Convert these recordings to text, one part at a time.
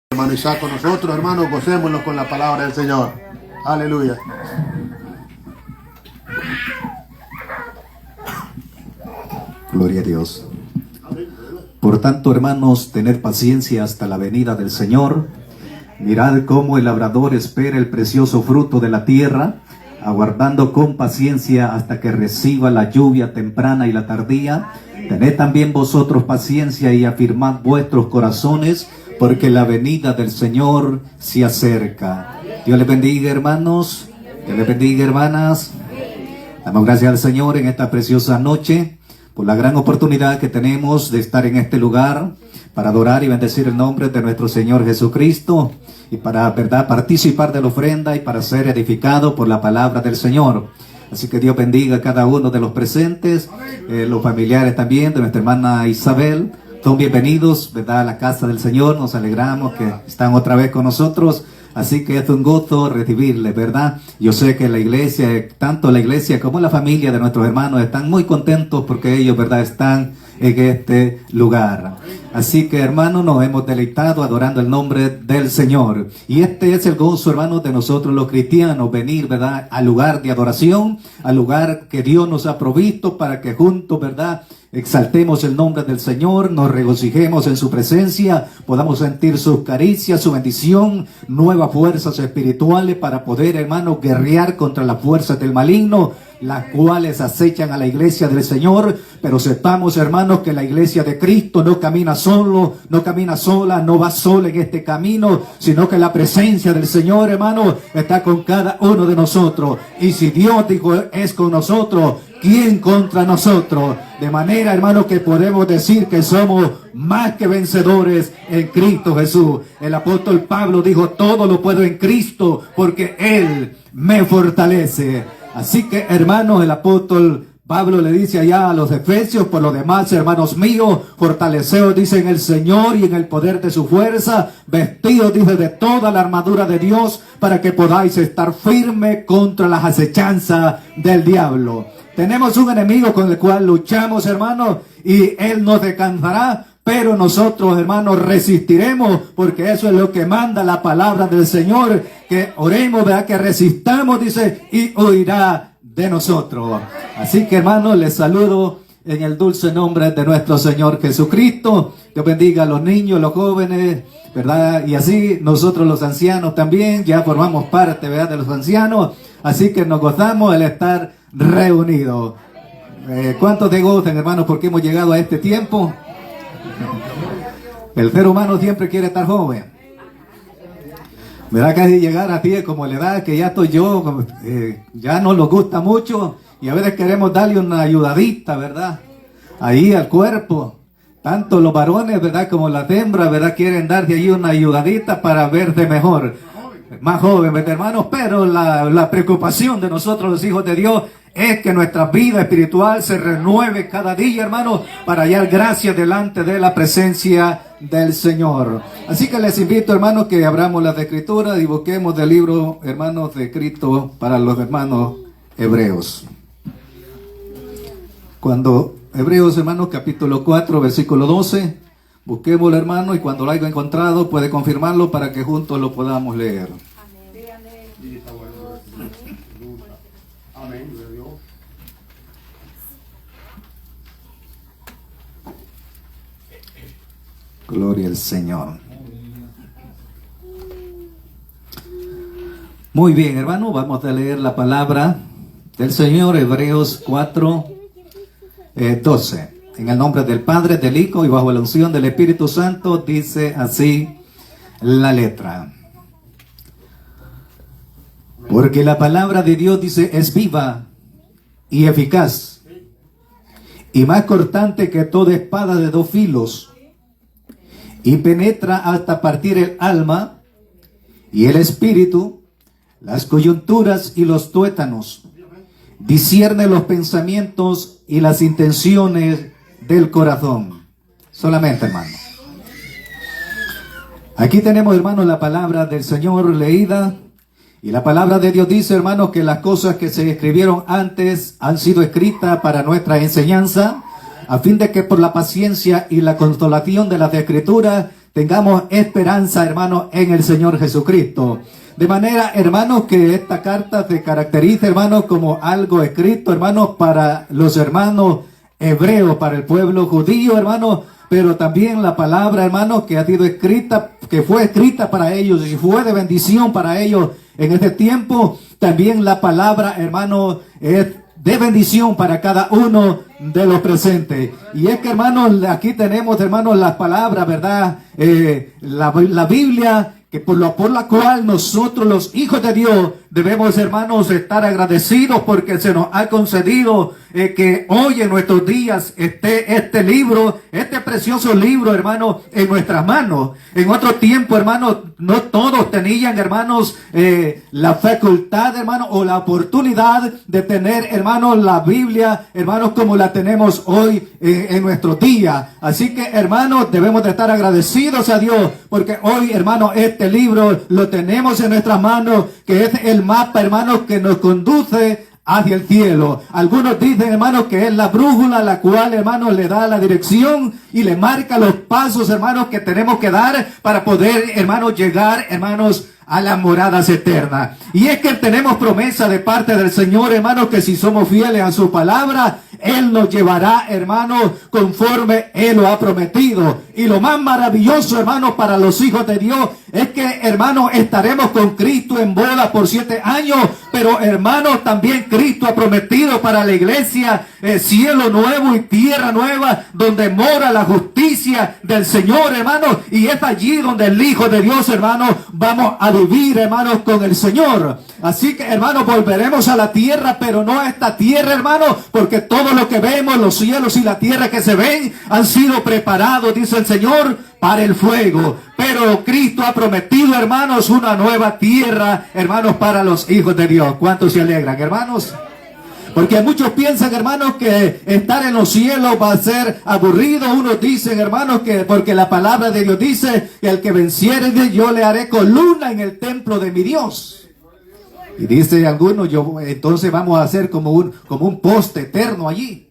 Hermano Isaac con nosotros, hermanos, gocémonos con la palabra del Señor. Aleluya. Gloria a Dios. Por tanto, hermanos, tened paciencia hasta la venida del Señor. Mirad cómo el labrador espera el precioso fruto de la tierra, aguardando con paciencia hasta que reciba la lluvia temprana y la tardía. Tened también vosotros paciencia y afirmad vuestros corazones, porque la venida del Señor se acerca. Dios les bendiga, hermanos. Dios les bendiga, hermanas. Damos gracias al Señor en esta preciosa noche por la gran oportunidad que tenemos de estar en este lugar para adorar y bendecir el nombre de nuestro Señor Jesucristo y para, verdad, participar de la ofrenda y para ser edificado por la palabra del Señor. Así que Dios bendiga a cada uno de los presentes, los familiares también de nuestra hermana Isabel. Son bienvenidos, ¿verdad?, a la casa del Señor. Nos alegramos que están otra vez con nosotros. Así que es un gusto recibirles, ¿verdad? Yo sé que la iglesia, tanto la iglesia como la familia de nuestros hermanos están muy contentos porque ellos, ¿verdad?, están en este lugar. Así que, hermanos, nos hemos deleitado adorando el nombre del Señor. Y este es el gozo, hermanos, de nosotros los cristianos, venir, ¿verdad?, al lugar de adoración, al lugar que Dios nos ha provisto para que juntos, ¿verdad?, exaltemos el nombre del Señor, nos regocijemos en su presencia, podamos sentir sus caricias, su bendición, nuevas fuerzas espirituales para poder, hermanos, guerrear contra las fuerzas del maligno, las cuales acechan a la iglesia del Señor. Pero sepamos, hermanos, que la iglesia de Cristo no camina solo, no camina sola, no va sola en este camino, sino que la presencia del Señor, hermanos, está con cada uno de nosotros. Y si Dios dijo es con nosotros, ¿quién contra nosotros? De manera, hermanos, que podemos decir que somos más que vencedores en Cristo Jesús. El apóstol Pablo dijo, todo lo puedo en Cristo porque Él me fortalece. Así que, hermanos, el apóstol Pablo le dice allá a los efesios, por lo demás, hermanos míos, fortaleceos, dice, en el Señor y en el poder de su fuerza, vestidos, dice, de toda la armadura de Dios, para que podáis estar firmes contra las acechanzas del diablo. Tenemos un enemigo con el cual luchamos, hermanos, y él nos descansará, pero nosotros, hermanos, resistiremos, porque eso es lo que manda la palabra del Señor, que oremos, ¿verdad?, que resistamos, dice, y huirá de nosotros. Así que, hermanos, les saludo en el dulce nombre de nuestro Señor Jesucristo. Dios bendiga a los niños, los jóvenes, ¿verdad? Y así nosotros los ancianos también, ya formamos parte, ¿verdad?, de los ancianos. Así que nos gozamos el estar reunidos. ¿Cuántos te gustan, hermanos, porque hemos llegado a este tiempo? El ser humano siempre quiere estar joven. ¿Verdad? Casi llegar a ti es como la edad que ya estoy yo, ya no nos gusta mucho y a veces queremos darle una ayudadita, ¿verdad?, ahí al cuerpo. Tanto los varones, ¿verdad?, como las hembras, ¿verdad?, quieren darle ahí una ayudadita para verse mejor, más joven, ¿verdad, hermanos? Pero la preocupación de nosotros, los hijos de Dios, es que nuestra vida espiritual se renueve cada día, hermanos, para hallar gracia delante de la presencia del Señor. Así que les invito, hermanos, que abramos las escrituras y busquemos del libro, hermanos, escrito para los hermanos hebreos. Cuando Hebreos, hermanos, capítulo 4, versículo 12, busquémoslo, hermano, y cuando lo haya encontrado puede confirmarlo para que juntos lo podamos leer. Amén. Gloria al Señor. Muy bien, hermano, vamos a leer la palabra del Señor, Hebreos 4, 12. En el nombre del Padre, del Hijo y bajo la unción del Espíritu Santo, dice así la letra. Porque la palabra de Dios, dice, es viva y eficaz y más cortante que toda espada de dos filos, y penetra hasta partir el alma y el espíritu, las coyunturas y los tuétanos, discierne los pensamientos y las intenciones del corazón. Solamente, hermano. Aquí tenemos, hermanos, la palabra del Señor leída. Y la palabra de Dios dice, hermanos, que las cosas que se escribieron antes han sido escritas para nuestra enseñanza, a fin de que por la paciencia y la consolación de las Escrituras tengamos esperanza, hermanos, en el Señor Jesucristo. De manera, hermanos, que esta carta se caracteriza, hermanos, como algo escrito, hermanos, para los hermanos hebreos, para el pueblo judío, hermanos, pero también la palabra, hermanos, que ha sido escrita, que fue escrita para ellos y fue de bendición para ellos en este tiempo. También la palabra, hermanos, es de bendición para cada uno de los presentes. Y es que, hermanos, aquí tenemos, hermanos, las palabras, ¿verdad? La Biblia, que por la cual nosotros, los hijos de Dios, debemos, hermanos, estar agradecidos porque se nos ha concedido que hoy en nuestros días esté este libro, este precioso libro, hermanos, en nuestras manos. En otro tiempo, hermanos, no todos tenían, hermanos, la facultad, hermanos, o la oportunidad de tener, hermanos, la Biblia, hermanos, como la tenemos hoy en nuestros días. Así que, hermanos, debemos de estar agradecidos a Dios porque hoy, hermanos, este libro lo tenemos en nuestras manos, que es el mapa, hermanos, que nos conduce hacia el cielo. Algunos dicen, hermanos, que es la brújula, la cual, hermanos, le da la dirección y le marca los pasos, hermanos, que tenemos que dar para poder, hermanos, llegar, hermanos, a las moradas eternas. Y es que tenemos promesa de parte del Señor, hermanos, que si somos fieles a su palabra, Él nos llevará, hermanos, conforme Él lo ha prometido. Y lo más maravilloso, hermanos, para los hijos de Dios, es que, hermanos, estaremos con Cristo en boda por 7 años, pero, hermanos, también Cristo ha prometido para la iglesia cielo nuevo y tierra nueva, donde mora la justicia del Señor, hermanos, y es allí donde el Hijo de Dios, hermanos, vamos a vivir, hermanos, con el Señor. Así que, hermanos, volveremos a la tierra, pero no a esta tierra, hermanos, porque todo lo que vemos, los cielos y la tierra que se ven, han sido preparados, dice el Señor, para el fuego. Pero Cristo ha prometido, hermanos, una nueva tierra, hermanos, para los hijos de Dios. ¿Cuántos se alegran, hermanos? Porque muchos piensan, hermanos, que estar en los cielos va a ser aburrido. Unos dicen, hermanos, que porque la palabra de Dios dice que el que venciere, yo le haré columna en el templo de mi Dios. Y dice algunos, entonces vamos a hacer como un poste eterno allí.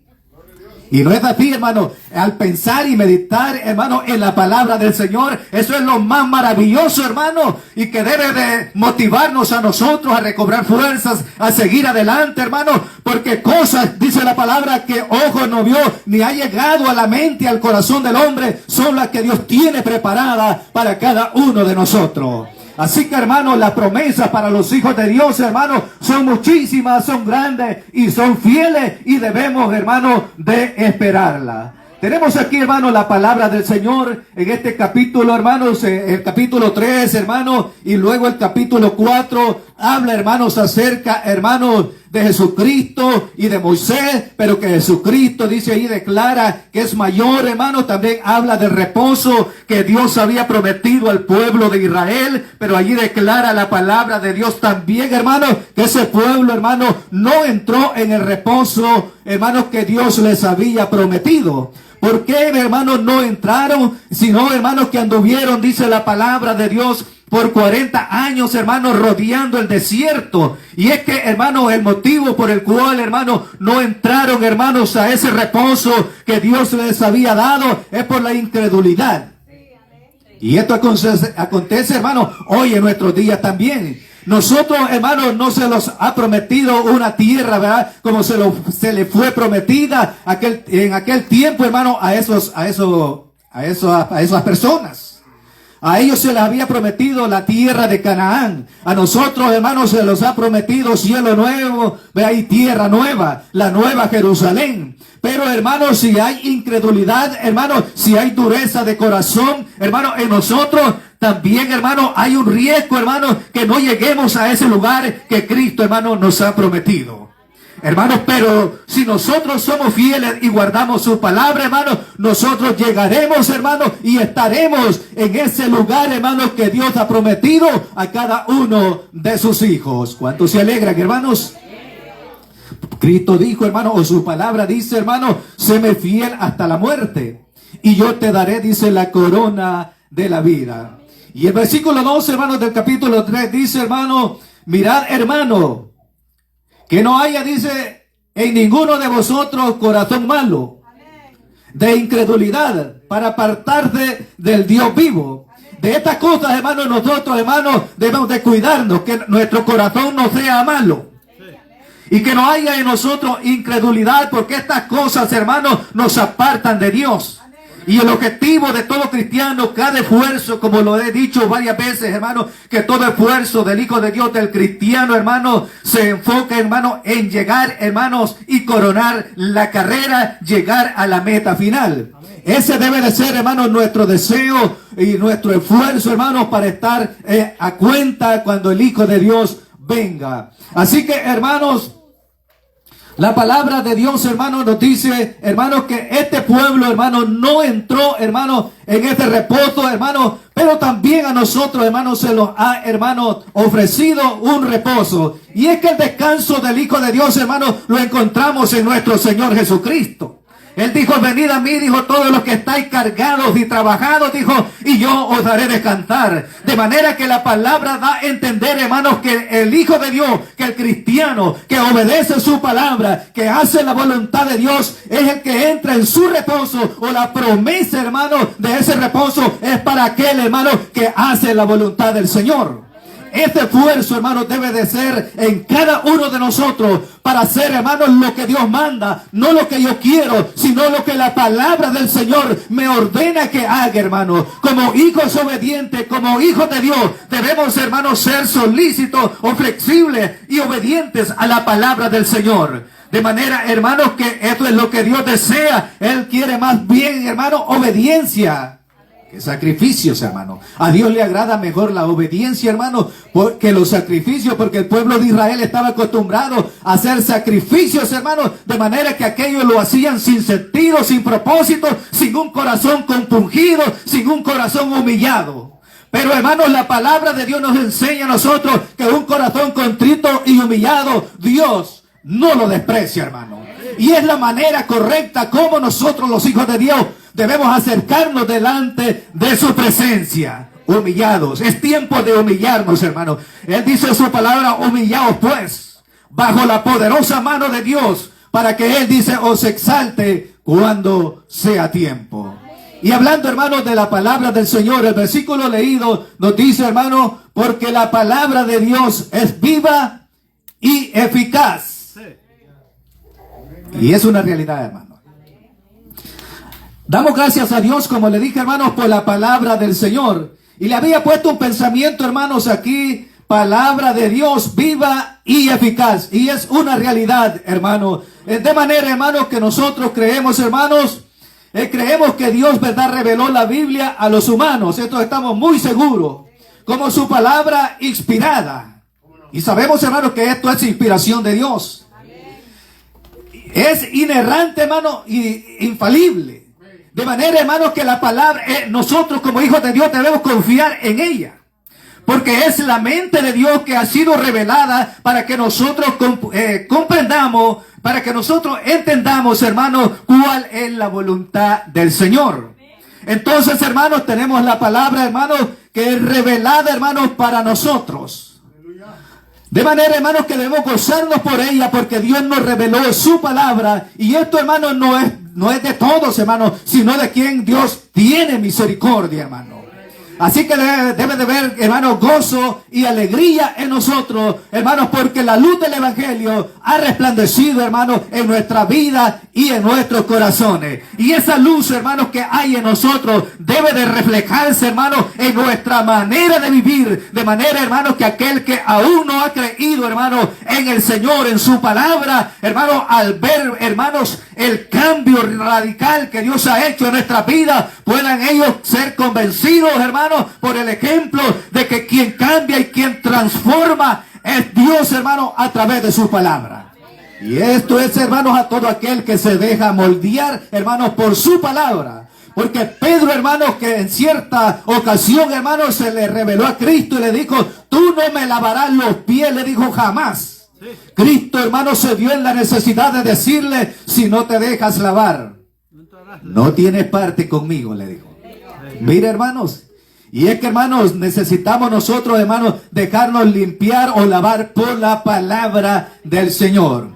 Y no es así, hermano. Al pensar y meditar, hermano, en la palabra del Señor, eso es lo más maravilloso, hermano, y que debe de motivarnos a nosotros a recobrar fuerzas, a seguir adelante, hermano, porque cosas, dice la palabra, que ojo no vio, ni ha llegado a la mente, al corazón del hombre, son las que Dios tiene preparadas para cada uno de nosotros. Así que, hermanos, las promesas para los hijos de Dios, hermanos, son muchísimas, son grandes y son fieles, y debemos, hermanos, de esperarlas. Tenemos aquí, hermanos, la palabra del Señor en este capítulo, hermanos, el capítulo 3, hermanos, y luego el capítulo 4, habla, hermanos, acerca, hermanos, de Jesucristo y de Moisés, pero que Jesucristo, dice ahí, declara que es mayor, hermanos. También habla del reposo que Dios había prometido al pueblo de Israel, pero allí declara la palabra de Dios también, hermanos, que ese pueblo, hermanos, no entró en el reposo, hermanos, que Dios les había prometido. ¿Por qué, hermanos, no entraron? Sino, hermanos, que anduvieron, dice la palabra de Dios, por 40 años, hermanos, rodeando el desierto. Y es que, hermanos, el motivo por el cual, hermanos, no entraron, hermanos, a ese reposo que Dios les había dado, es por la incredulidad. Y esto acontece, hermanos, hoy en nuestros días también. Nosotros, hermanos, no se los ha prometido una tierra, ¿verdad? Como se le fue prometida en aquel tiempo, hermanos, a esas personas. A ellos se les había prometido la tierra de Canaán. A nosotros, hermanos, se los ha prometido cielo nuevo, ¿verdad? Y tierra nueva, la nueva Jerusalén. Pero, hermanos, si hay incredulidad, hermanos, si hay dureza de corazón, hermanos, en nosotros también, hermanos, hay un riesgo, hermanos, que no lleguemos a ese lugar que Cristo, hermanos, nos ha prometido. Hermanos, pero si nosotros somos fieles y guardamos su palabra, hermanos, nosotros llegaremos, hermanos, y estaremos en ese lugar, hermanos, que Dios ha prometido a cada uno de sus hijos. ¿Cuántos se alegran, hermanos? Cristo dijo, hermano, o su palabra dice, hermano, séme fiel hasta la muerte, y yo te daré, dice, la corona de la vida. Y el versículo 12, hermanos, del capítulo 3 dice, hermano, mirad, hermano, que no haya, dice, en ninguno de vosotros corazón malo. de incredulidad, para apartarte del Dios vivo. De estas cosas, hermanos, nosotros, hermanos, debemos de cuidarnos, que nuestro corazón no sea malo. Y que no haya en nosotros incredulidad, porque estas cosas, hermanos, nos apartan de Dios. Y el objetivo de todo cristiano, cada esfuerzo, como lo he dicho varias veces, hermanos, que todo esfuerzo del Hijo de Dios, del cristiano, hermanos, se enfoca, hermanos, en llegar, hermanos, y coronar la carrera, llegar a la meta final. Ese debe de ser, hermanos, nuestro deseo y nuestro esfuerzo, hermanos, para estar a cuenta cuando el Hijo de Dios venga. Así que, hermanos, la palabra de Dios, hermanos, nos dice, hermanos, que este pueblo, hermanos, no entró, hermanos, en este reposo, hermanos, pero también a nosotros, hermanos, se nos ha, hermanos, ofrecido un reposo. Y es que el descanso del Hijo de Dios, hermanos, lo encontramos en nuestro Señor Jesucristo. Él dijo, venid a mí, dijo, todos los que estáis cargados y trabajados, dijo, y yo os haré descansar. De manera que la palabra da a entender, hermanos, que el Hijo de Dios, que el cristiano, que obedece su palabra, que hace la voluntad de Dios, es el que entra en su reposo, o la promesa, hermanos, de ese reposo es para aquel, hermano, que hace la voluntad del Señor. Este esfuerzo, hermanos, debe de ser en cada uno de nosotros para hacer, hermanos, lo que Dios manda, no lo que yo quiero, sino lo que la palabra del Señor me ordena que haga, hermanos. Como hijos obedientes, como hijos de Dios, debemos, hermanos, ser solícitos o flexibles y obedientes a la palabra del Señor. De manera, hermanos, que esto es lo que Dios desea. Él quiere más bien, hermanos, obediencia que sacrificios, hermano. A Dios le agrada mejor la obediencia, hermano, que los sacrificios, porque el pueblo de Israel estaba acostumbrado a hacer sacrificios, hermano, de manera que aquellos lo hacían sin sentido, sin propósito, sin un corazón compungido, sin un corazón humillado. Pero, hermanos, la palabra de Dios nos enseña a nosotros que un corazón contrito y humillado, Dios no lo desprecia, hermano. Y es la manera correcta como nosotros, los hijos de Dios, debemos acercarnos delante de su presencia, humillados. Es tiempo de humillarnos, hermano. Él dice en su palabra, humillaos pues, bajo la poderosa mano de Dios, para que Él dice, os exalte cuando sea tiempo. Y hablando, hermanos, de la palabra del Señor, el versículo leído nos dice, hermano, porque la palabra de Dios es viva y eficaz. Y es una realidad, hermano. Damos gracias a Dios, como le dije, hermanos, por la palabra del Señor. Y le había puesto un pensamiento, hermanos, aquí, palabra de Dios viva y eficaz. Y es una realidad, hermano. De manera, hermanos, que nosotros creemos, hermanos, creemos que Dios, verdad, reveló la Biblia a los humanos. Esto estamos muy seguros. Como su palabra inspirada. Y sabemos, hermanos, que esto es inspiración de Dios. Es inerrante, hermano, y infalible. De manera, hermanos, que la palabra, nosotros como hijos de Dios debemos confiar en ella. Porque es la mente de Dios que ha sido revelada para que nosotros comprendamos, para que nosotros entendamos, hermanos, cuál es la voluntad del Señor. Entonces, hermanos, tenemos la palabra, hermanos, que es revelada, hermanos, para nosotros. De manera, hermanos, que debemos gozarnos por ella, porque Dios nos reveló su palabra. Y esto, hermanos, no es de todos, hermanos, sino de quien Dios tiene misericordia, hermano. Así que debe de haber, hermanos, gozo y alegría en nosotros, hermanos, porque la luz del Evangelio ha resplandecido, hermanos, en nuestra vida y en nuestros corazones. Y esa luz, hermanos, que hay en nosotros debe de reflejarse, hermanos, en nuestra manera de vivir. De manera, hermanos, que aquel que aún no ha creído, hermanos, en el Señor, en su palabra, hermanos, al ver, hermanos, el cambio radical que Dios ha hecho en nuestra vida, puedan ellos ser convencidos, hermanos, por el ejemplo de que quien cambia y quien transforma es Dios, hermano, a través de su palabra. Y esto es, hermanos, a todo aquel que se deja moldear, hermanos, por su palabra. Porque Pedro, hermanos, que en cierta ocasión, hermanos, se le reveló a Cristo y le dijo, tú no me lavarás los pies, le dijo jamás. Cristo, hermano, se vio en la necesidad de decirle, si no te dejas lavar, no tienes parte conmigo, le dijo. Mira, hermanos, y es que, hermanos, necesitamos nosotros, hermanos, dejarnos limpiar o lavar por la palabra del Señor.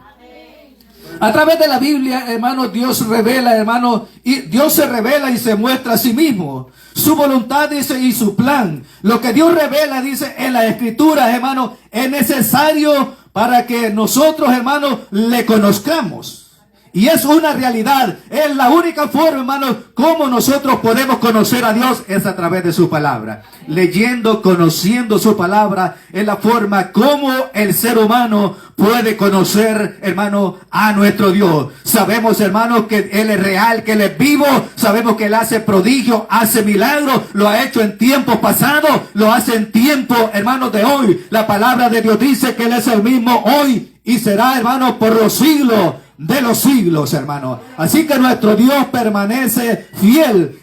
A través de la Biblia, hermano, Dios revela, hermano, y Dios se revela y se muestra a sí mismo. Su voluntad, dice, y su plan. Lo que Dios revela, dice, en las Escrituras, hermano, es necesario para que nosotros, hermano, le conozcamos. Y es una realidad, es la única forma, hermano, como nosotros podemos conocer a Dios, es a través de su palabra. Leyendo, conociendo su palabra, es la forma como el ser humano puede conocer, hermano, a nuestro Dios. Sabemos, hermano, que Él es real, que Él es vivo. Sabemos que Él hace prodigio, hace milagros. Lo ha hecho en tiempos pasados, lo hace en tiempo, hermano, de hoy. La palabra de Dios dice que Él es el mismo hoy y será, hermano, por los siglos de los siglos, hermano. Así que nuestro Dios permanece fiel.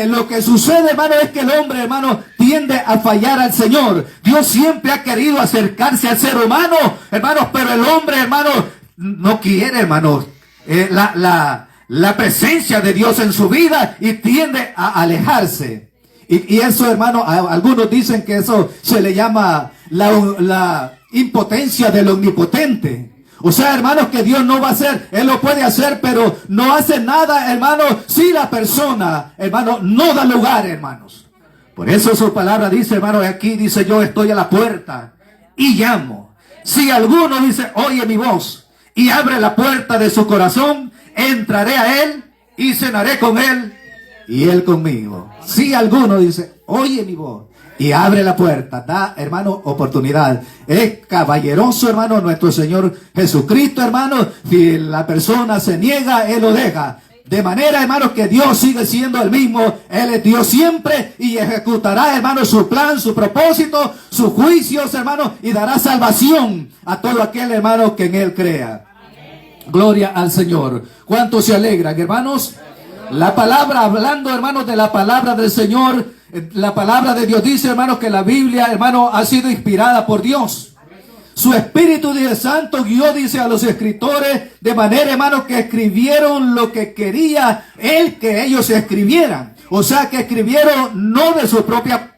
Lo que sucede, hermano, es que el hombre, hermano, tiende a fallar al Señor. Dios siempre ha querido acercarse al ser humano, hermanos, pero el hombre, hermano, no quiere, hermano, la presencia de Dios en su vida y tiende a alejarse. Y eso, hermano, algunos dicen que eso se le llama la impotencia del omnipotente. O sea, hermanos, que Dios no va a hacer, Él lo puede hacer, pero no hace nada, hermano, si la persona, hermano, no da lugar, hermanos. Por eso su palabra dice, hermano, aquí dice, yo estoy a la puerta y llamo. Si alguno dice, oye mi voz y abre la puerta de su corazón, entraré a Él y cenaré con Él y Él conmigo. Si alguno dice, oye mi voz y abre la puerta, da, hermano, oportunidad. Es caballeroso, hermano, nuestro Señor Jesucristo, hermano. Si la persona se niega, Él lo deja. De manera, hermano, que Dios sigue siendo el mismo. Él es Dios siempre y ejecutará, hermano, su plan, su propósito, sus juicios, hermano, y dará salvación a todo aquel, hermano, que en Él crea. Gloria al Señor. ¿Cuántos se alegran, hermanos? La palabra, hablando, hermanos, de la palabra del Señor, la palabra de Dios dice, hermanos, que la Biblia, hermano, ha sido inspirada por Dios. Su Espíritu Santo guió, dice, a los escritores de manera, hermano, que escribieron lo que quería Él que ellos escribieran. O sea, que escribieron no de su propia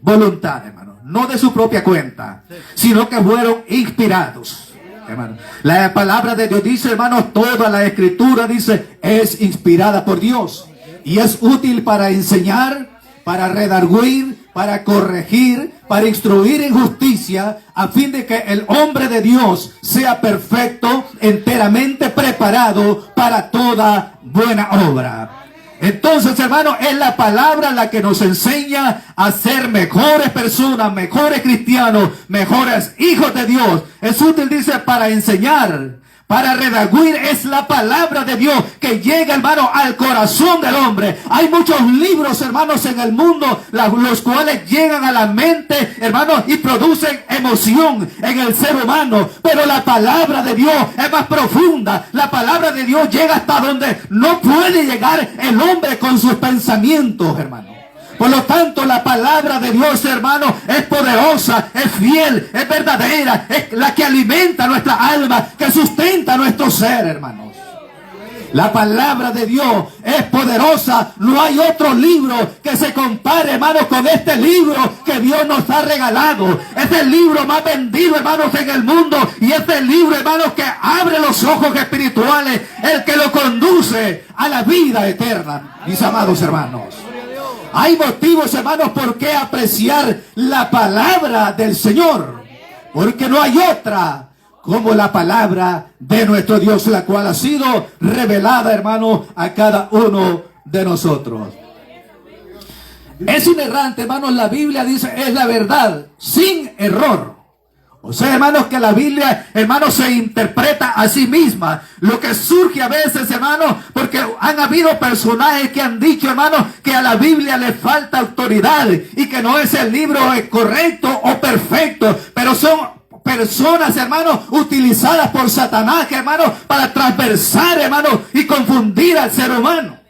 voluntad, hermano, no de su propia cuenta, sino que fueron inspirados. Hermano, la palabra de Dios dice, hermano, toda la escritura, dice, es inspirada por Dios y es útil para enseñar, para redarguir, para corregir, para instruir en justicia, a fin de que el hombre de Dios sea perfecto, enteramente preparado para toda buena obra. Entonces, hermano, es la palabra la que nos enseña a ser mejores personas, mejores cristianos, mejores hijos de Dios. Es útil, dice, para enseñar, para redarguir. Es la palabra de Dios que llega, hermano, al corazón del hombre. Hay muchos libros, hermanos, en el mundo, los cuales llegan a la mente, hermanos, y producen emoción en el ser humano. Pero la palabra de Dios es más profunda. La palabra de Dios llega hasta donde no puede llegar el hombre con sus pensamientos, hermano. Por lo tanto, la palabra de Dios, hermano, es poderosa, es fiel, es verdadera, es la que alimenta nuestra alma, que sustenta nuestro ser, hermanos. La palabra de Dios es poderosa. No hay otro libro que se compare, hermanos, con este libro que Dios nos ha regalado. Es el libro más vendido, hermanos, en el mundo. Y es el libro, hermanos, que abre los ojos espirituales, el que lo conduce a la vida eterna, mis amados hermanos. Hay motivos, hermanos, por qué apreciar la palabra del Señor. Porque no hay otra como la palabra de nuestro Dios, la cual ha sido revelada, hermano, a cada uno de nosotros. Es inerrante, hermanos, la Biblia dice, es la verdad, sin error. O sea, hermanos, que la Biblia, hermanos, se interpreta a sí misma. Lo que surge a veces, hermanos, porque han habido personajes que han dicho, hermanos, que a la Biblia le falta autoridad y que no es el libro correcto o perfecto, pero son personas, hermanos, utilizadas por Satanás, hermanos, para transversar, hermanos, y confundir al ser humano.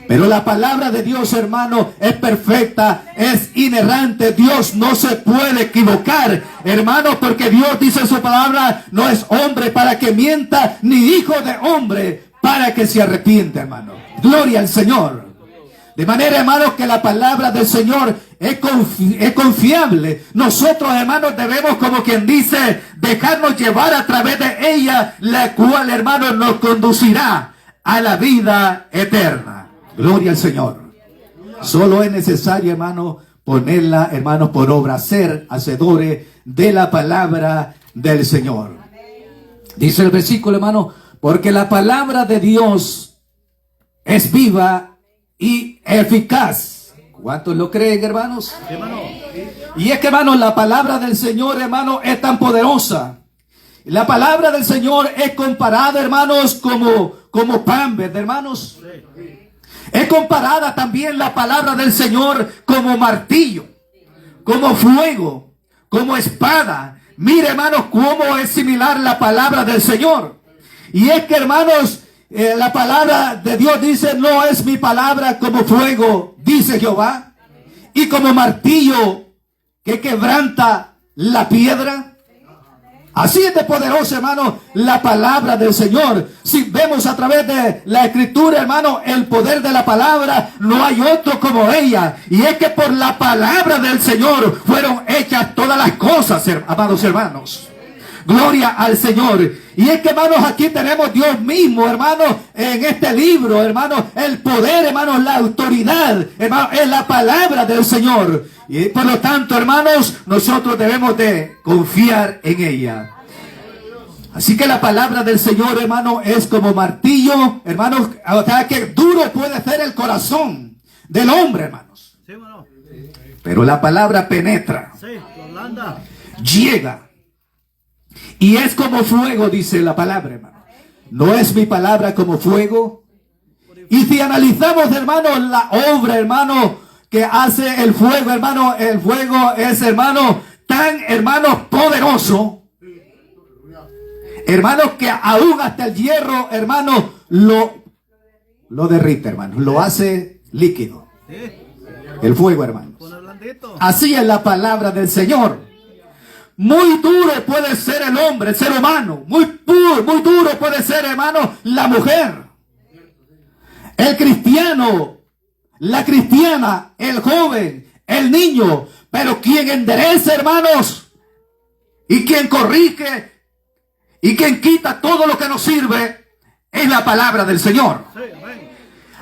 Pero la palabra de Dios, hermano, es perfecta, es inerrante. Dios no se puede equivocar, hermano, porque Dios dice en su palabra, no es hombre para que mienta, ni hijo de hombre para que se arrepienta, hermano. Gloria al Señor. De manera, hermanos, que la palabra del Señor es confiable. Nosotros, hermanos, debemos, como quien dice, dejarnos llevar a través de ella, la cual, hermanos, nos conducirá a la vida eterna. Gloria al Señor. Solo es necesario, hermanos, ponerla, hermanos, por obra, ser hacedores de la palabra del Señor. Dice el versículo, hermano, porque la palabra de Dios es viva y eficaz. ¿Cuántos lo creen, hermanos? Y es que, hermanos, la palabra del Señor, hermanos, es tan poderosa. La palabra del Señor es comparada, hermanos, como pan verde, hermanos. Es comparada también la palabra del Señor como martillo, como fuego, como espada. Mire, hermanos, cómo es similar la palabra del Señor. Y es que, hermanos, la palabra de Dios dice, no es mi palabra como fuego, dice Jehová, y como martillo que quebranta la piedra. Así es de poderosa, hermano, la palabra del Señor. Si vemos a través de la Escritura, hermano, el poder de la palabra, no hay otro como ella. Y es que por la palabra del Señor fueron hechas todas las cosas, amados hermanos. Gloria al Señor. Y es que, hermanos, aquí tenemos Dios mismo, hermanos, en este libro, hermanos, el poder, hermanos, la autoridad, hermanos, es la palabra del Señor. Y por lo tanto, hermanos, nosotros debemos de confiar en ella. Así que la palabra del Señor, hermano, es como martillo, hermanos, o sea que duro puede ser el corazón del hombre, hermanos. Pero la palabra penetra, llega. Y es como fuego, dice la palabra, hermano. ¿No es mi palabra como fuego? Y si analizamos, hermano, la obra, hermano, que hace el fuego, hermano, el fuego es, hermano, tan, hermano, poderoso. Hermano, que aún hasta el hierro, hermano, lo derrite, hermano. Lo hace líquido. El fuego, hermano. Así es la palabra del Señor. Muy duro puede ser el hombre, el ser humano. Muy duro puede ser, hermano, la mujer. El cristiano, la cristiana, el joven, el niño. Pero quien endereza, hermanos, y quien corrige, y quien quita todo lo que nos sirve, es la palabra del Señor.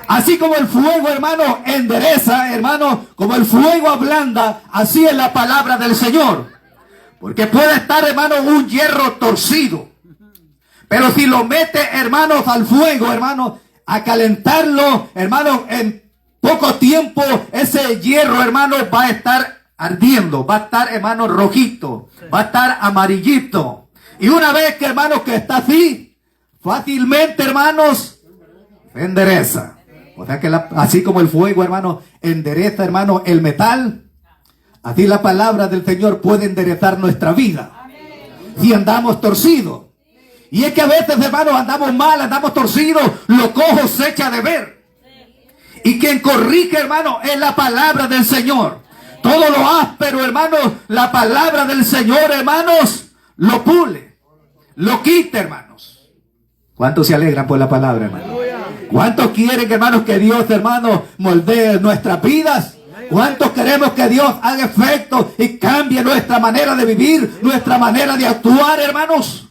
Así como el fuego, hermano, endereza, hermano, como el fuego ablanda, así es la palabra del Señor. Porque puede estar, hermano, un hierro torcido. Pero si lo mete, hermanos, al fuego, hermano, a calentarlo, hermano, en poco tiempo, ese hierro, hermano, va a estar ardiendo. Va a estar, hermano, rojito. Va a estar amarillito. Y una vez que, hermano, que está así, fácilmente, hermanos, endereza. O sea que así como el fuego, hermano, endereza, hermano, el metal. Así la palabra del Señor puede enderezar nuestra vida. Si andamos torcidos. Y es que a veces, hermanos, andamos mal, andamos torcidos, lo cojo se echa de ver. Y quien corrige, hermano, es la palabra del Señor. Todo lo áspero, hermanos, la palabra del Señor, hermanos, lo pule, lo quita, hermanos. ¿Cuántos se alegran por la palabra, hermanos? ¿Cuántos quieren, hermanos, que Dios, hermanos, moldee nuestras vidas? ¿Cuántos queremos que Dios haga efecto y cambie nuestra manera de vivir, nuestra manera de actuar, hermanos?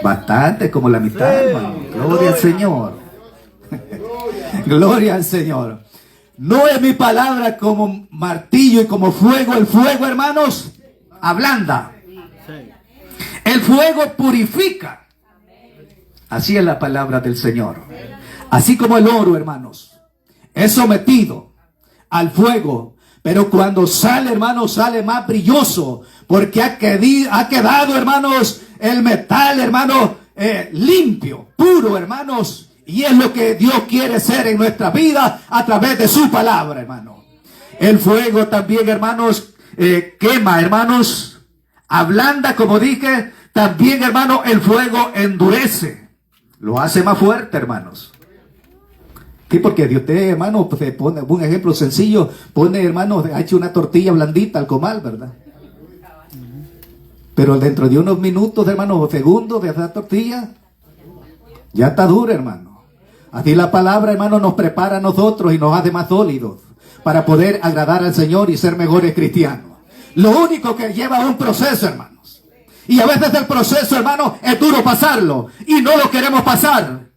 Bastante, como la mitad, hermano. Gloria al Señor. Gloria al Señor. No es mi palabra como martillo y como fuego. El fuego, hermanos, ablanda. El fuego purifica. Así es la palabra del Señor. Así como el oro, hermanos, es sometido al fuego, pero cuando sale, hermanos, sale más brilloso, porque ha quedado, hermanos, el metal, hermanos, limpio, puro, hermanos, y es lo que Dios quiere ser en nuestra vida a través de su palabra, hermano. El fuego también, hermanos, quema, hermanos, ablanda, como dije. También, hermano, el fuego endurece, lo hace más fuerte, hermanos. Sí, porque de usted, hermano, pues, pone un ejemplo sencillo, pone, hermano, ha hecho una tortilla blandita al comal, ¿verdad? Pero dentro de unos minutos, hermano, o segundos de esa tortilla, ya está dura, hermano. Así la palabra, hermano, nos prepara a nosotros y nos hace más sólidos para poder agradar al Señor y ser mejores cristianos. Lo único que lleva un proceso, hermanos. Y a veces el proceso, hermano, es duro pasarlo y no lo queremos pasar.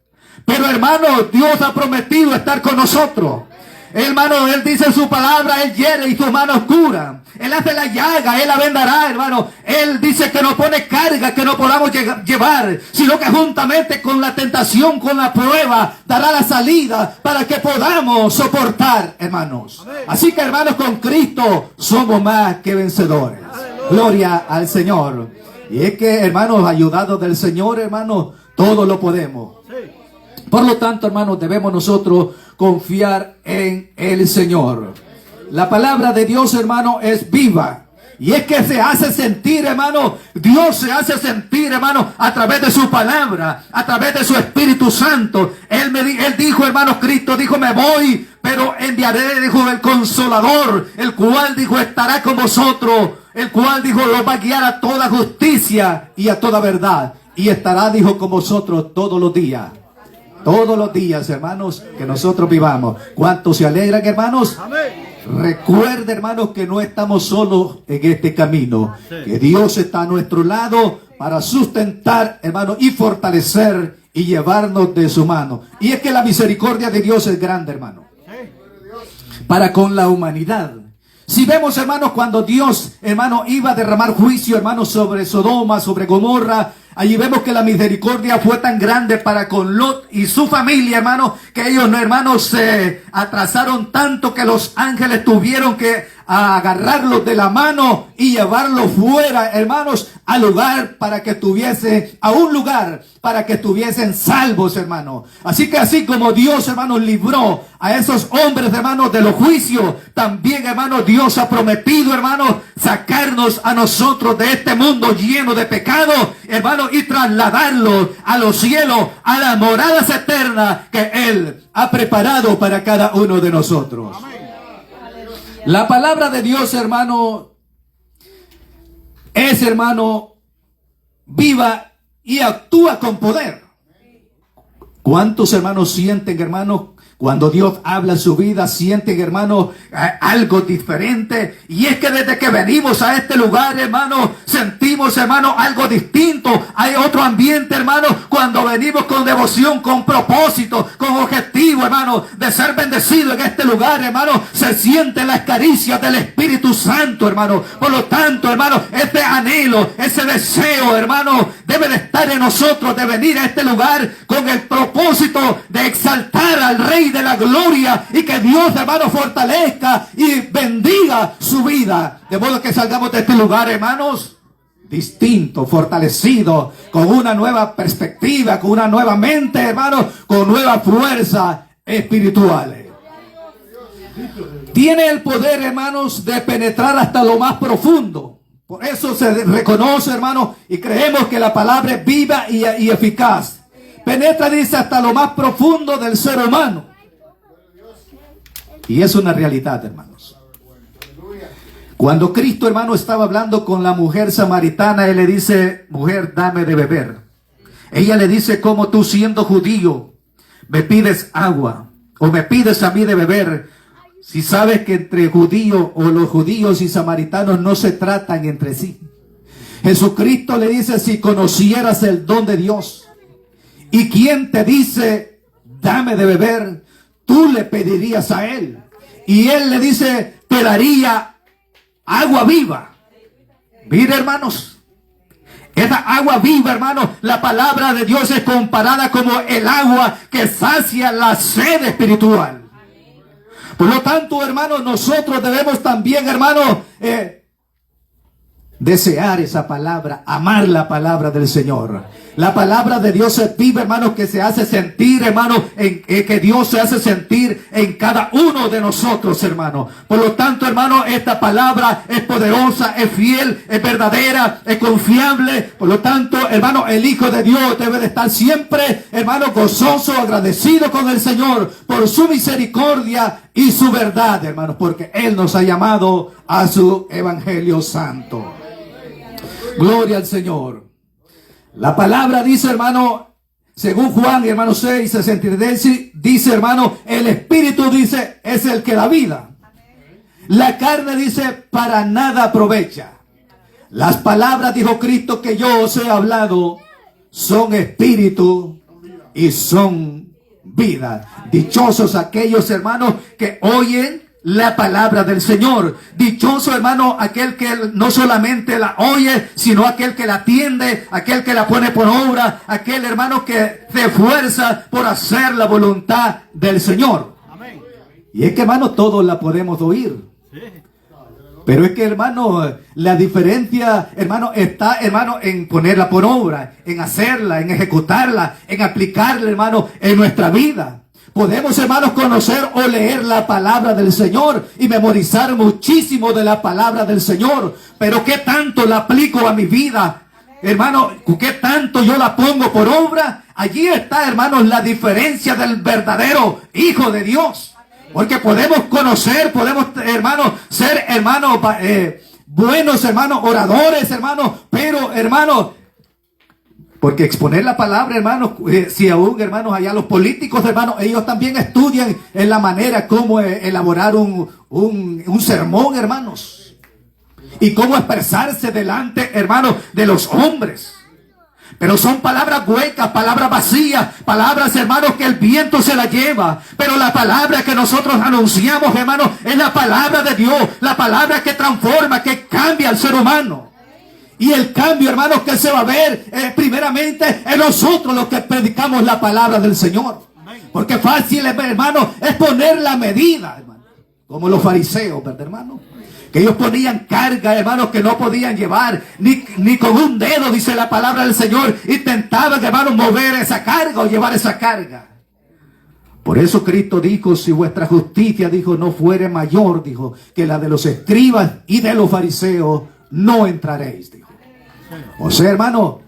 Pero, hermano, Dios ha prometido estar con nosotros. Hermano, Él dice en su palabra, Él hiere y sus manos curan. Él hace la llaga, Él la vendará, hermano. Él dice que no pone carga que no podamos llevar, sino que juntamente con la tentación, con la prueba, dará la salida para que podamos soportar, hermanos. Así que, hermanos, con Cristo somos más que vencedores. Gloria al Señor. Y es que, hermanos, ayudados del Señor, hermanos, todo lo podemos. Por lo tanto, hermanos, debemos nosotros confiar en el Señor. La palabra de Dios, hermano, es viva. Y es que se hace sentir, hermano, Dios se hace sentir, hermano, a través de su palabra, a través de su Espíritu Santo. Él dijo, hermano, Cristo dijo, me voy, pero enviaré, dijo, el Consolador, el cual, dijo, estará con vosotros, el cual, dijo, los va a guiar a toda justicia y a toda verdad. Y estará, dijo, con vosotros todos los días. Todos los días, hermanos, que nosotros vivamos. ¿Cuántos se alegran, hermanos? Amén. Recuerde, hermanos, que no estamos solos en este camino. Que Dios está a nuestro lado para sustentar, hermanos, y fortalecer y llevarnos de su mano. Y es que la misericordia de Dios es grande, hermano, para con la humanidad. Si vemos, hermanos, cuando Dios, hermano, iba a derramar juicio, hermanos, sobre Sodoma, sobre Gomorra, allí vemos que la misericordia fue tan grande para con Lot y su familia, hermanos, que ellos, hermanos, se atrasaron tanto que los ángeles tuvieron que agarrarlos de la mano y llevarlos fuera, hermanos, al lugar para que estuviesen, a un lugar para que estuviesen salvos, hermanos. Así que así como Dios, hermanos, libró a esos hombres, hermanos, de los juicios, también, hermanos, Dios ha prometido, hermanos, sacarnos a nosotros de este mundo lleno de pecado, hermanos, y trasladarlos a los cielos, a las moradas eternas que Él ha preparado para cada uno de nosotros. La palabra de Dios, hermano, es, hermano, viva y actúa con poder. ¿Cuántos, hermanos, sienten, hermanos, cuando Dios habla en su vida, sienten, hermanos, algo diferente? Y es que desde que venimos a este lugar, hermanos, sentimos, hermanos, algo distinto. Hay otro ambiente, hermanos, cuando venimos con devoción, con propósito, con objetivo, hermanos, de ser bendecido en este lugar, hermanos, se sienten las caricias del Espíritu Santo, hermanos. Por lo tanto, hermanos, este anhelo, ese deseo, hermanos, debe de estar en nosotros, de venir a este lugar con el propósito de exaltar al Rey de la gloria, y que Dios, hermano, fortalezca y bendiga su vida, de modo que salgamos de este lugar, hermanos, distinto, fortalecido, con una nueva perspectiva, con una nueva mente, hermanos, con nueva fuerza espiritual. Tiene el poder, hermanos, de penetrar hasta lo más profundo. Por eso se reconoce, hermanos, y creemos que la palabra es viva y eficaz. Penetra, dice, hasta lo más profundo del ser humano. Y es una realidad, hermanos. Cuando Cristo, hermano, estaba hablando con la mujer samaritana, Él le dice, mujer, dame de beber. Ella le dice, ¿cómo tú, siendo judío, me pides agua? ¿O me pides a mí de beber? Si sabes que entre judíos, o los judíos y samaritanos, no se tratan entre sí. Jesucristo le dice, si conocieras el don de Dios, y quien te dice, dame de beber, tú le pedirías a Él, y Él le dice, te daría agua viva. Mire, hermanos, esa agua viva, hermanos, la palabra de Dios es comparada como el agua que sacia la sed espiritual. Por lo tanto, hermanos, nosotros debemos también, hermanos, desear esa palabra, amar la palabra del Señor. La palabra de Dios es viva, hermanos, que se hace sentir, hermanos, que Dios se hace sentir en cada uno de nosotros, hermanos. Por lo tanto, hermanos, esta palabra es poderosa, es fiel, es verdadera, es confiable. Por lo tanto, hermanos, el Hijo de Dios debe de estar siempre, hermanos, gozoso, agradecido con el Señor por su misericordia y su verdad, hermanos, porque Él nos ha llamado a su Evangelio Santo. Gloria al Señor. La palabra dice, hermano, Según Juan, hermano 6, 63, dice, hermano, el Espíritu, dice, es el que da vida. La carne, dice, para nada aprovecha. Las palabras, dijo Cristo, que yo os he hablado, son espíritu y son vida. Dichosos aquellos, hermanos, que oyen la palabra del Señor. Dichoso, hermano, aquel que no solamente la oye, sino aquel que la atiende, aquel que la pone por obra, aquel, hermano, que se esfuerza por hacer la voluntad del Señor. Amén. Y es que, hermano, todos la podemos oír. Sí. Pero es que, hermano, la diferencia, hermano, está, hermano, en ponerla por obra, en hacerla, en ejecutarla, en aplicarla, hermano, en nuestra vida. Podemos, hermanos, conocer o leer la palabra del Señor y memorizar muchísimo de la palabra del Señor. Pero ¿qué tanto la aplico a mi vida? Hermano, ¿qué tanto yo la pongo por obra? Allí está, hermanos, la diferencia del verdadero Hijo de Dios. Porque podemos conocer, podemos, hermanos, ser, hermanos, buenos, hermanos, oradores, hermanos, pero, hermanos, porque exponer la palabra, hermanos, si aún, hermanos, allá los políticos, hermanos, ellos también estudian en la manera como elaborar un sermón, hermanos. Y cómo expresarse delante, hermanos, de los hombres. Pero son palabras huecas, palabras vacías, palabras, hermanos, que el viento se la lleva. Pero la palabra que nosotros anunciamos, hermanos, es la palabra de Dios. La palabra que transforma, que cambia al ser humano. Y el cambio, hermanos, que se va a ver primeramente en nosotros los que predicamos la palabra del Señor. Porque fácil, hermanos, es poner la medida, hermano. Como los fariseos, ¿verdad, hermano? Que ellos ponían carga, hermanos, que no podían llevar ni con un dedo, dice la palabra del Señor. Intentaban, hermanos, mover esa carga o llevar esa carga. Por eso Cristo dijo, si vuestra justicia, dijo, no fuere mayor, dijo, que la de los escribas y de los fariseos, no entraréis, dijo. O sea, hermano,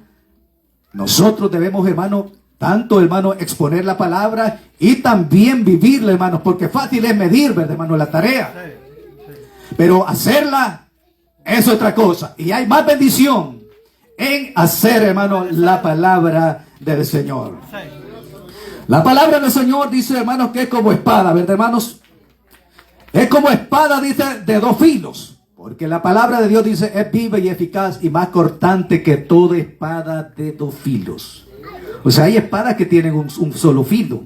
nosotros debemos, hermano, tanto, hermano, exponer la palabra y también vivirla, hermanos, porque fácil es medir, ¿verdad, hermano, la tarea? Pero hacerla es otra cosa. Y hay más bendición en hacer, hermano, la palabra del Señor. La palabra del Señor dice, hermanos, que es como espada, ¿verdad, hermanos? Es como espada, dice, de dos filos. Porque la palabra de Dios dice, es viva y eficaz y más cortante que toda espada de dos filos. O sea, hay espadas que tienen un solo filo.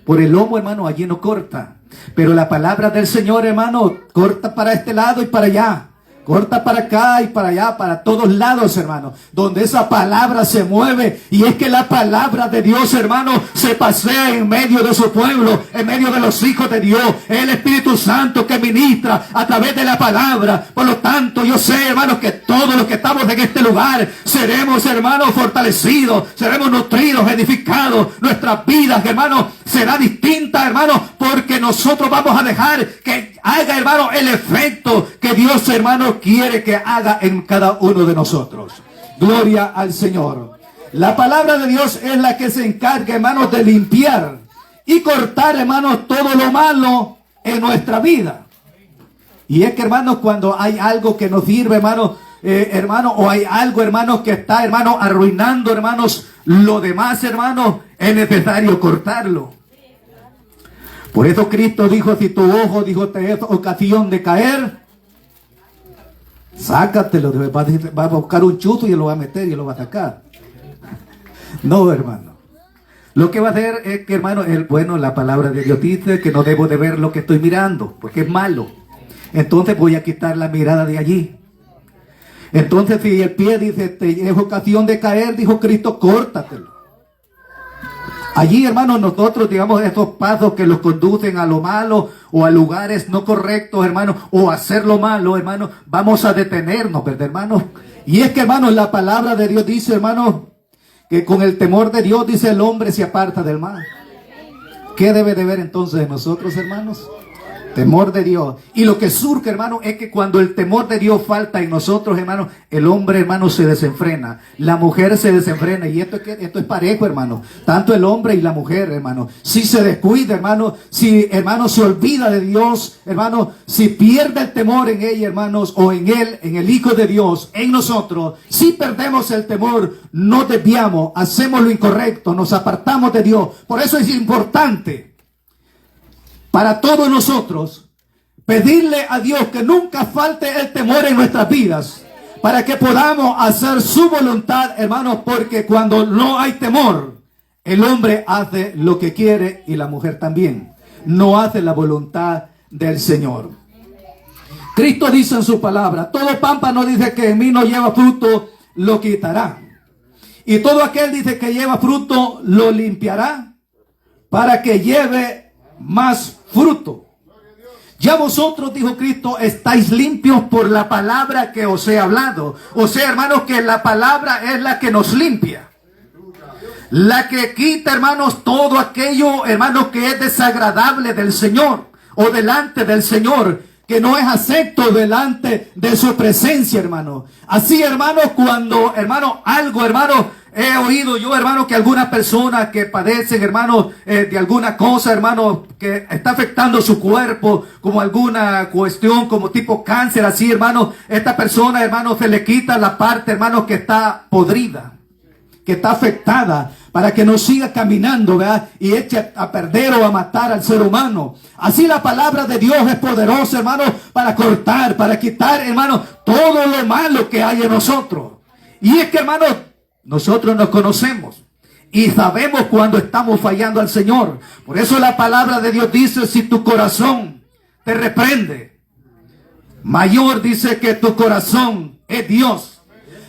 Por el lomo, hermano, allí no corta. Pero la palabra del Señor, hermano, corta para este lado y para allá. Corta para acá y para allá, para todos lados, hermano. Donde esa palabra se mueve. Y es que la palabra de Dios, hermano, se pasea en medio de su pueblo, en medio de los hijos de Dios. El Espíritu Santo que ministra a través de la palabra. Por lo tanto, yo sé, hermanos, que todos los que estamos en este lugar seremos, hermanos, fortalecidos, seremos nutridos, edificados. Nuestras vidas, hermanos, será distinta, hermanos, porque nosotros vamos a dejar que haga, hermano, el efecto que Dios, hermano, quiere que haga en cada uno de nosotros. Gloria al Señor. La palabra de Dios es la que se encarga, hermanos, de limpiar y cortar, hermanos, todo lo malo en nuestra vida. Y es que, hermanos, cuando hay algo que nos sirve, hermanos, o hay algo, hermanos, que está, hermanos, arruinando, hermanos, lo demás, hermanos, es necesario cortarlo. Por eso Cristo dijo, si tu ojo, dijo, te es ocasión de caer, sácatelo, va a buscar un chuzo y lo va a meter y lo va a sacar. No, hermano. Lo que va a hacer es que, hermano, la palabra de Dios dice que no debo de ver lo que estoy mirando, porque es malo. Entonces voy a quitar la mirada de allí. Entonces, si el pie dice, te es ocasión de caer, dijo Cristo, córtatelo. Allí, hermanos, nosotros, digamos, esos pasos que los conducen a lo malo o a lugares no correctos, hermanos, o a hacer lo malo, hermanos, vamos a detenernos, ¿verdad, hermanos? Y es que, hermanos, la palabra de Dios dice, hermanos, que con el temor de Dios, dice, el hombre se aparta del mal. ¿Qué debe de ver entonces de nosotros, hermanos? Temor de Dios. Y lo que surge, hermano, es que cuando el temor de Dios falta en nosotros, hermano, el hombre, hermano, se desenfrena. La mujer se desenfrena. Y esto es parejo, hermano. Tanto el hombre y la mujer, hermano. Si se descuida, hermano, si, hermano, se olvida de Dios, hermano, si pierde el temor en ella, hermanos, o en él, en el Hijo de Dios, en nosotros, si perdemos el temor, nos desviamos, hacemos lo incorrecto, nos apartamos de Dios. Por eso es importante para todos nosotros pedirle a Dios que nunca falte el temor en nuestras vidas, para que podamos hacer su voluntad, hermanos, porque cuando no hay temor, el hombre hace lo que quiere y la mujer también. No hace la voluntad del Señor. Cristo dice en su palabra, todo pámpano, dice, que en mí no lleva fruto, lo quitará. Y todo aquel, dice, que lleva fruto, lo limpiará, para que lleve más fruto. Ya vosotros, dijo Cristo, estáis limpios por la palabra que os he hablado. O sea, hermanos, que la palabra es la que nos limpia, la que quita, hermanos, todo aquello, hermanos, que es desagradable del Señor o delante del Señor, que no es acepto delante de su presencia, hermano. Así, hermanos, cuando, hermano, algo, hermano, he oído yo, hermano, que algunas personas que padecen, hermano, de alguna cosa, hermano, que está afectando su cuerpo, como alguna cuestión, como tipo cáncer, así, hermano, esta persona, hermano, se le quita la parte, hermano, que está podrida, que está afectada, para que no siga caminando, ¿verdad? Y eche a perder o a matar al ser humano. Así la palabra de Dios es poderosa, hermano, para cortar, para quitar, hermano, todo lo malo que hay en nosotros. Y es que, hermano, nosotros nos conocemos y sabemos cuando estamos fallando al Señor. Por eso la palabra de Dios dice, si tu corazón te reprende, mayor, dice, que tu corazón es Dios.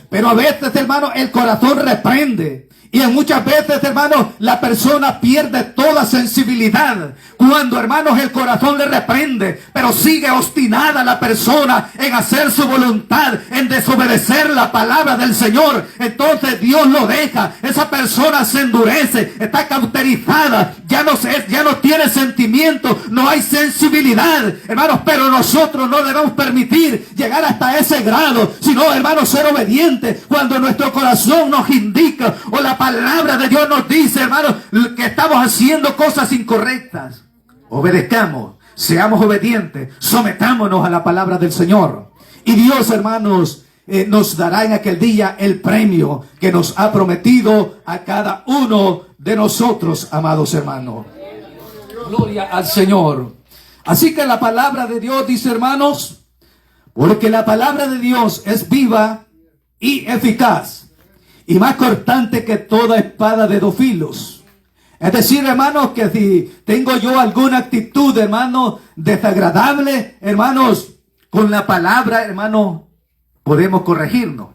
Pero a veces, hermano, el corazón reprende. Y muchas veces, hermanos, la persona pierde toda sensibilidad cuando, hermanos, el corazón le reprende, pero sigue obstinada la persona en hacer su voluntad, en desobedecer la palabra del Señor. Entonces Dios lo deja, esa persona se endurece, está cauterizada, ya no tiene sentimiento, no hay sensibilidad, hermanos. Pero nosotros no debemos permitir llegar hasta ese grado, sino, hermanos, ser obedientes cuando nuestro corazón nos indica, o la palabra de Dios nos dice, hermanos, que estamos haciendo cosas incorrectas. Obedezcamos, seamos obedientes, sometámonos a la palabra del Señor. Y Dios, hermanos, nos dará en aquel día el premio que nos ha prometido a cada uno de nosotros, amados hermanos. Gloria al Señor. Así que la palabra de Dios dice, hermanos, porque la palabra de Dios es viva y eficaz, y más cortante que toda espada de 2 filos. Es decir, hermanos, que si tengo yo alguna actitud, hermano, desagradable, hermanos, con la palabra, hermano, podemos corregirnos.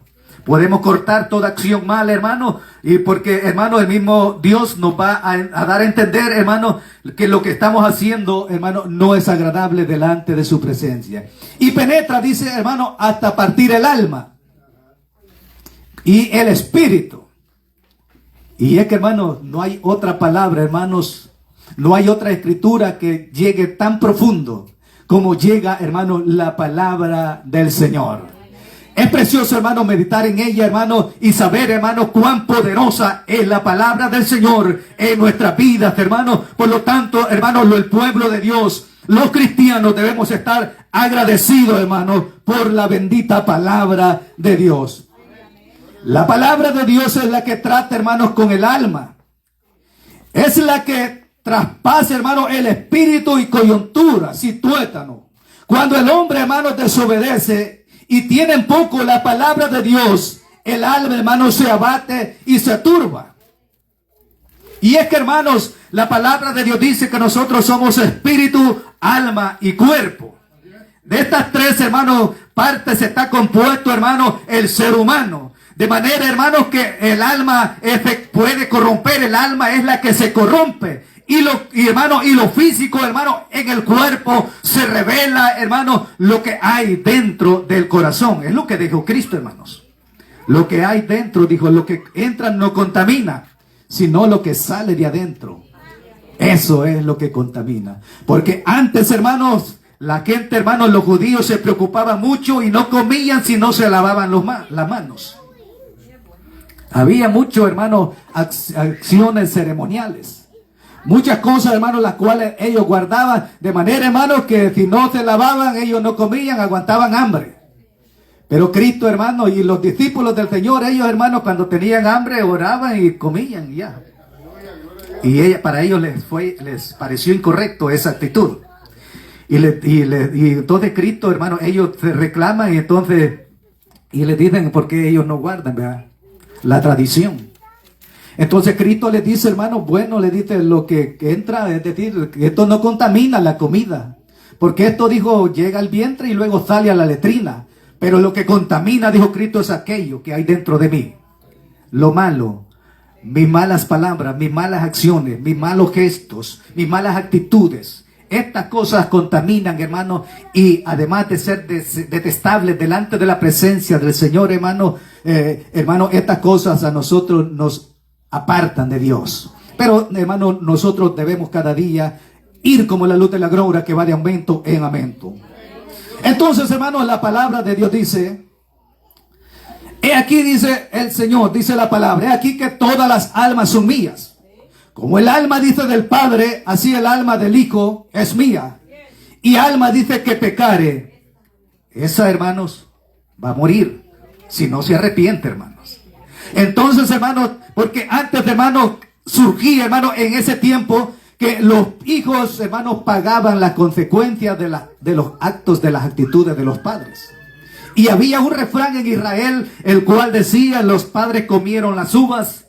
Podemos cortar toda acción mala, hermano. Y porque, hermano, el mismo Dios nos va a dar a entender, hermano, que lo que estamos haciendo, hermano, no es agradable delante de su presencia. Y penetra, dice, hermano, hasta partir el alma y el espíritu. Y es que, hermanos, no hay otra palabra, hermanos, no hay otra escritura que llegue tan profundo como llega, hermano, la palabra del Señor. Es precioso, hermano, meditar en ella, hermano, y saber, hermano, cuán poderosa es la palabra del Señor en nuestras vidas, hermano. Por lo tanto, hermano, el pueblo de Dios, los cristianos, debemos estar agradecidos, hermano, por la bendita palabra de Dios. La palabra de Dios es la que trata, hermanos, con el alma. Es la que traspasa, hermano, el espíritu y coyunturas y tuétano. Cuando el hombre, hermano, desobedece y tiene en poco la palabra de Dios, el alma, hermano, se abate y se turba. Y es que, hermanos, la palabra de Dios dice que nosotros somos espíritu, alma y cuerpo. De estas 3, hermanos, partes está compuesto, hermano, el ser humano. De manera, hermanos, que el alma puede corromper, el alma es la que se corrompe. Y lo físico, hermano, en el cuerpo se revela, hermano, lo que hay dentro del corazón. Es lo que dijo Cristo, hermanos. Lo que hay dentro, dijo, lo que entra no contamina, sino lo que sale de adentro. Eso es lo que contamina. Porque antes, hermanos, la gente, hermanos, los judíos se preocupaban mucho y no comían si no se lavaban las manos. Había mucho, hermanos, acciones ceremoniales. Muchas cosas, hermanos, las cuales ellos guardaban de manera, hermanos, que si no se lavaban, ellos no comían, aguantaban hambre. Pero Cristo, hermanos, y los discípulos del Señor, ellos, hermanos, cuando tenían hambre, oraban y comían y ya. Y para ellos les pareció incorrecto esa actitud. Y entonces Cristo, hermanos, ellos se reclaman y entonces, y les dicen por qué ellos no guardan, ¿verdad?, la tradición. Entonces Cristo les dice, hermano, bueno, le dice lo que entra, es decir, que esto no contamina la comida, porque esto, dijo, llega al vientre y luego sale a la letrina, pero lo que contamina, dijo Cristo, es aquello que hay dentro de mí, lo malo, mis malas palabras, mis malas acciones, mis malos gestos, mis malas actitudes. Estas cosas contaminan, hermano, y además de ser detestables delante de la presencia del Señor, hermano, estas cosas a nosotros nos apartan de Dios. Pero, hermano, nosotros debemos cada día ir como la luz de la aurora que va de aumento en aumento. Entonces, hermano, la palabra de Dios dice, he aquí, dice el Señor, dice la palabra, he aquí que todas las almas son mías. Como el alma, dice, del Padre, así el alma del Hijo es mía. Y alma, dice, que pecare, esa, hermanos, va a morir si no se arrepiente, hermanos. Entonces, hermanos, porque antes, hermanos, surgía, hermanos, en ese tiempo que los hijos, hermanos, pagaban las consecuencias de los actos, de las actitudes de los padres. Y había un refrán en Israel, el cual decía, los padres comieron las uvas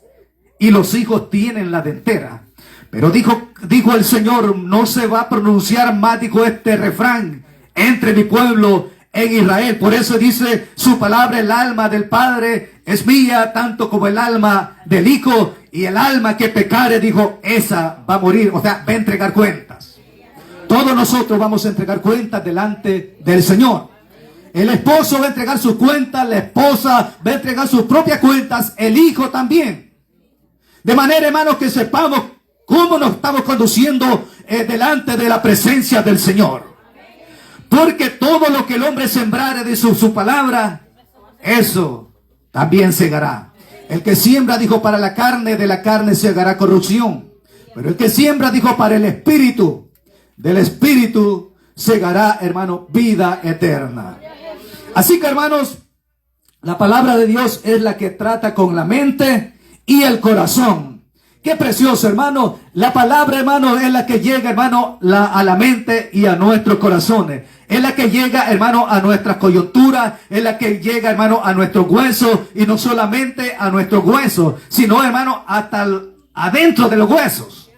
y los hijos tienen la dentera. Pero dijo el Señor, no se va a pronunciar más, dijo, este refrán entre mi pueblo en Israel. Por eso dice su palabra, el alma del Padre es mía, tanto como el alma del Hijo, y el alma que pecare, dijo, esa va a morir, o sea, va a entregar cuentas. Todos nosotros vamos a entregar cuentas delante del Señor. El esposo va a entregar sus cuentas, la esposa va a entregar sus propias cuentas, el hijo también. De manera, hermanos, que sepamos cómo nos estamos conduciendo delante de la presencia del Señor. Porque todo lo que el hombre sembrare de su palabra, eso también segará. El que siembra, dijo, para la carne, de la carne segará corrupción. Pero el que siembra, dijo, para el espíritu, del espíritu segará, hermano, vida eterna. Así que, hermanos, la palabra de Dios es la que trata con la mente y el corazón. Qué precioso, hermano. La palabra, hermano, es la que llega, hermano, a la mente y a nuestros corazones. Es la que llega, hermano, a nuestras coyunturas. Es la que llega, hermano, a nuestros huesos. Y no solamente a nuestros huesos, sino, hermano, hasta adentro de los huesos.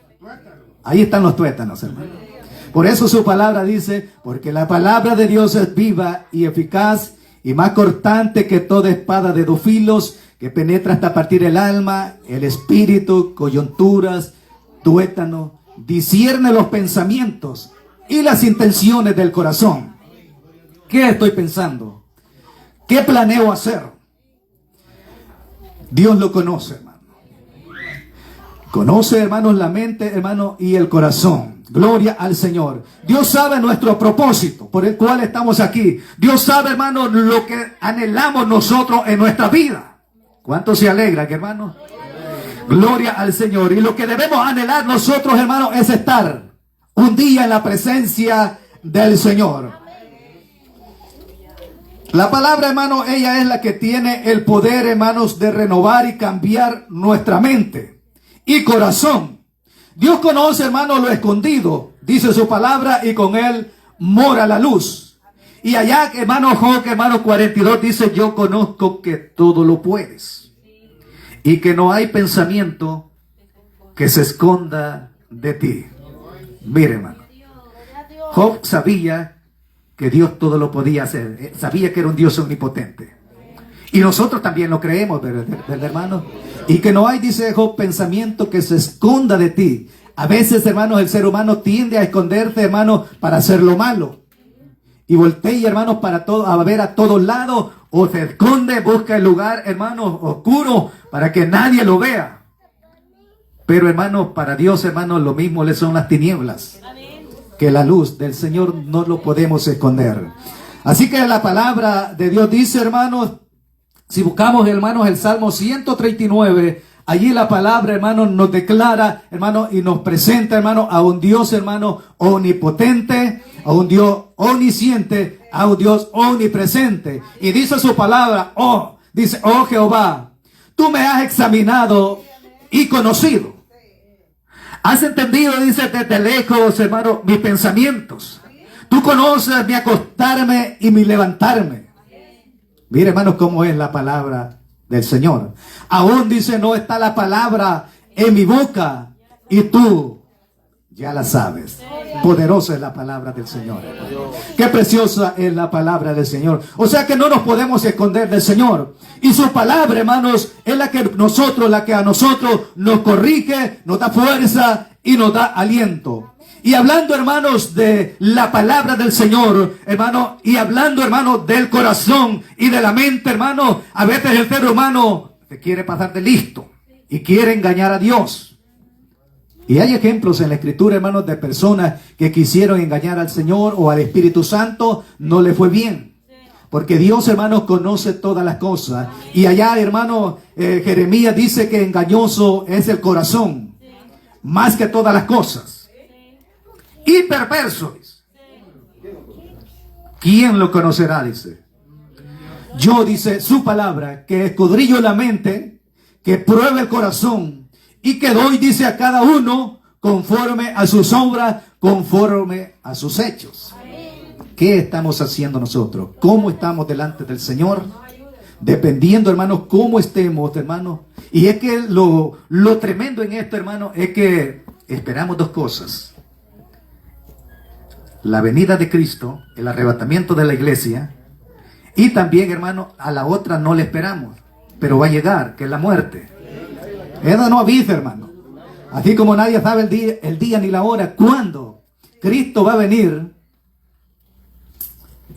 Ahí están los tuétanos, hermano. Por eso su palabra dice, porque la palabra de Dios es viva y eficaz y más cortante que toda espada de dos filos, que penetra hasta partir el alma, el espíritu, coyunturas, tuétano, discierne los pensamientos y las intenciones del corazón. ¿Qué estoy pensando? ¿Qué planeo hacer? Dios lo conoce, hermano. Conoce, hermanos, la mente, hermano, y el corazón. Gloria al Señor. Dios sabe nuestro propósito por el cual estamos aquí. Dios sabe, hermano, lo que anhelamos nosotros en nuestra vida. ¿Cuánto se alegra, hermano? Gloria al Señor. Y lo que debemos anhelar nosotros, hermanos, es estar un día en la presencia del Señor. La palabra, hermano, ella es la que tiene el poder, hermanos, de renovar y cambiar nuestra mente y corazón. Dios conoce, hermano, lo escondido, dice su palabra, y con él mora la luz. Y allá, hermano Job, hermano 42, dice, yo conozco que todo lo puedes y que no hay pensamiento que se esconda de ti. Mire, hermano, Job sabía que Dios todo lo podía hacer, sabía que era un Dios omnipotente. Y nosotros también lo creemos, ¿verdad, hermano? Y que no hay, dice Job, pensamiento que se esconda de ti. A veces, hermanos, el ser humano tiende a esconderse, hermano, para hacer lo malo. Y voltea, hermanos, a ver a todos lados, o se esconde, busca el lugar, hermanos, oscuro, para que nadie lo vea. Pero, hermanos, para Dios, hermanos, lo mismo le son las tinieblas. que la luz del Señor no lo podemos esconder. Así que la palabra de Dios dice, hermanos, si buscamos, hermanos, el Salmo 139, allí la palabra, hermanos, nos declara, hermanos, y nos presenta, hermanos, a un Dios, hermanos, omnipotente, a un Dios omnisciente, a un Dios omnipresente. Y dice su palabra, oh Jehová, tú me has examinado y conocido. Has entendido, dice, desde lejos, hermano, mis pensamientos. Tú conoces mi acostarme y mi levantarme. Mire, hermanos, cómo es la palabra del Señor. Aún dice, no está la palabra en mi boca y tú ya la sabes. Poderosa es la palabra del Señor, hermano. Qué preciosa es la palabra del Señor. O sea que no nos podemos esconder del Señor. Y su palabra, hermanos, es la que a nosotros nos corrige, nos da fuerza y nos da aliento. Y hablando, hermanos, de la palabra del Señor, hermano, y hablando, hermano, del corazón y de la mente, hermano, a veces el ser humano se quiere pasar de listo y quiere engañar a Dios. Y hay ejemplos en la Escritura, hermanos, de personas que quisieron engañar al Señor o al Espíritu Santo, no le fue bien. Porque Dios, hermanos, conoce todas las cosas. Y allá, hermano, Jeremías dice que engañoso es el corazón, más que todas las cosas. Y perverso, dice. ¿Quién lo conocerá? Dice. Yo, dice su palabra, que escudrillo la mente, que pruebe el corazón, y que doy, dice, a cada uno conforme a sus obras, conforme a sus hechos. ¿Qué estamos haciendo nosotros? ¿Cómo estamos delante del Señor? Dependiendo, hermanos, cómo estemos, hermanos. Y es que lo tremendo en esto, hermanos, es que esperamos dos cosas. La venida de Cristo, el arrebatamiento de la iglesia, y también, hermano, a la otra no le esperamos, pero va a llegar, que es la muerte. Eso no avisa, hermano. Así como nadie sabe el día ni la hora, cuándo Cristo va a venir,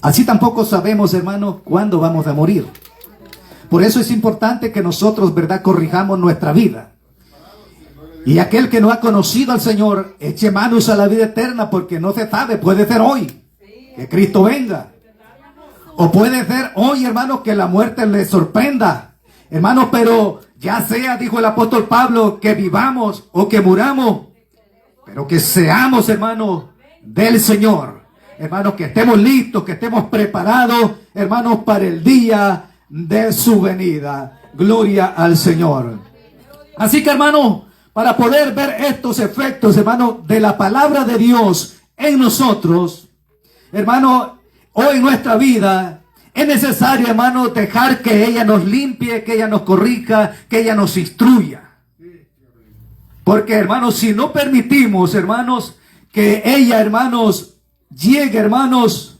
así tampoco sabemos, hermano, cuándo vamos a morir. Por eso es importante que nosotros, ¿verdad?, corrijamos nuestra vida. Y aquel que no ha conocido al Señor, eche manos a la vida eterna, porque no se sabe, puede ser hoy que Cristo venga. O puede ser hoy, hermanos, que la muerte le sorprenda. Hermanos, pero ya sea, dijo el apóstol Pablo, que vivamos o que muramos, pero que seamos, hermanos, del Señor. Hermanos, que estemos listos, que estemos preparados, hermanos, para el día de su venida. Gloria al Señor. Así que, hermanos, para poder ver estos efectos, hermano, de la palabra de Dios en nosotros, hermano, hoy en nuestra vida, es necesario, hermano, dejar que ella nos limpie, que ella nos corrija, que ella nos instruya. Porque, hermanos, si no permitimos, hermanos, que ella, hermanos, llegue, hermanos,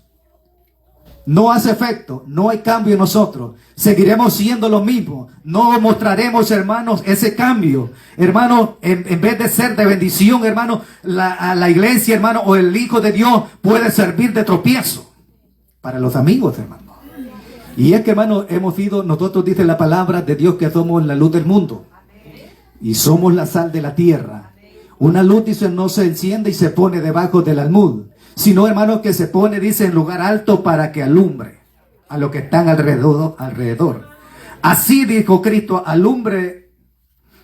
no hace efecto, no hay cambio en nosotros. Seguiremos siendo lo mismo. No mostraremos, hermanos, ese cambio. Hermanos, en vez de ser de bendición, hermanos, a la iglesia, hermano, o el Hijo de Dios puede servir de tropiezo para los amigos, hermano. Y es que, hermano, hemos sido, nosotros dice la palabra de Dios que somos la luz del mundo. Y somos la sal de la tierra. Una luz, dice, no se enciende y se pone debajo del almud, sino, hermano, que se pone, dice, en lugar alto para que alumbre a los que están alrededor. Así dijo Cristo, alumbre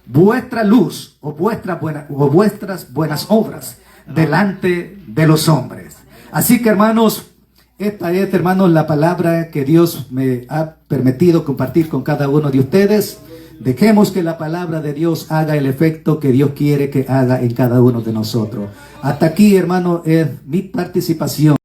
vuestra luz o vuestras buenas obras delante de los hombres. Así que, hermanos, esta es, hermanos, la palabra que Dios me ha permitido compartir con cada uno de ustedes. Dejemos que la palabra de Dios haga el efecto que Dios quiere que haga en cada uno de nosotros. Hasta aquí, hermano, es mi participación.